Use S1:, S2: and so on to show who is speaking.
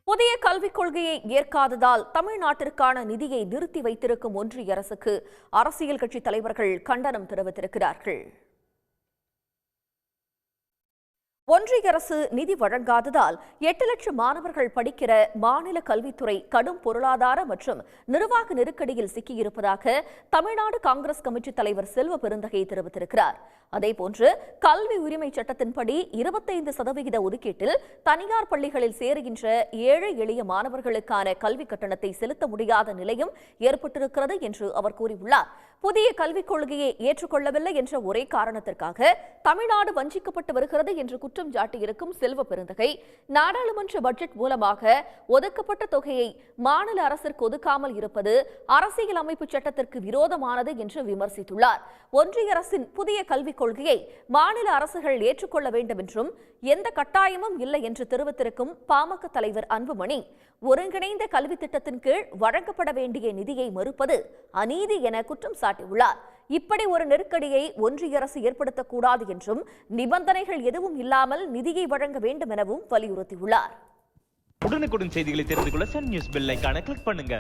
S1: புதிய கல்விக் கொள்கையை ஏற்காததால் தமிழ்நாட்டிற்கான நிதியை நிறுத்தி வைத்திருக்கும் ஒன்றிய அரசுக்கு அரசியல் கட்சி தலைவர்கள் கண்டனம் தெரிவித்திருக்கிறார்கள். ஒன்றிய அரசு நிதி வழங்காததால் 8 லட்சம் மாணவர்கள் படிக்கிற மாநில கல்வித்துறை கடும் பொருளாதார மற்றும் நிர்வாக நெருக்கடியில் சிக்கியிருப்பதாக தமிழ்நாடு காங்கிரஸ் கமிட்டி தலைவர் செல்வ பெருந்தகை தெரிவித்திருக்கிறார். அதேபோன்று கல்வி உரிமை சட்டத்தின்படி 25% ஒதுக்கீட்டில் தனியார் பள்ளிகளில் சேருகின்ற ஏழை எளிய மாணவர்களுக்கான கல்வி கட்டணத்தை செலுத்த முடியாத நிலையும் ஏற்பட்டிருக்கிறது என்று அவர் கூறியுள்ளார். புதிய கல்விக் கொள்கையை ஏற்றுக்கொள்ளவில்லை என்ற ஒரே காரணத்திற்காக தமிழ்நாடு வஞ்சிக்கப்பட்டு வருகிறது என்று குற்றம் சாட்டியிருக்கும் செல்வ பெருந்தகை, நாடாளுமன்ற பட்ஜெட் மூலமாக ஒதுக்கப்பட்ட தொகையை மாநில அரசிற்கு ஒதுக்காமல் இருப்பது அரசியல் அமைப்பு சட்டத்திற்கு விரோதமானது என்று விமர்சித்துள்ளார். ஒன்றிய அரசின் புதிய கல்விக் கொள்கையை மாநில அரசுகள் ஏற்றுக்கொள்ள வேண்டும் என்றும் எந்த கட்டாயமும் இல்லை என்று தெரிவித்திருக்கும் பாமக தலைவர் அன்புமணி, ஒருங்கிணைந்த கல்வி திட்டத்தின் கீழ் வழங்கப்பட வேண்டிய நிதியை மறுப்பது அநீதி என குற்றம் சாட்டியுள்ளார். இப்படி ஒரு நெருக்கடியை ஒன்றிய அரசு ஏற்படுத்தக்கூடாது என்றும் நிபந்தனைகள் எதுவும் இல்லாமல் நிதியை வழங்க வேண்டும் எனவும் வலியுறுத்தியுள்ளார்.
S2: உடனுக்குடன் செய்திகளை தெரிந்து கொள்ள சன் நியூஸ் பெல் ஐகானை கிளிக் பண்ணுங்க.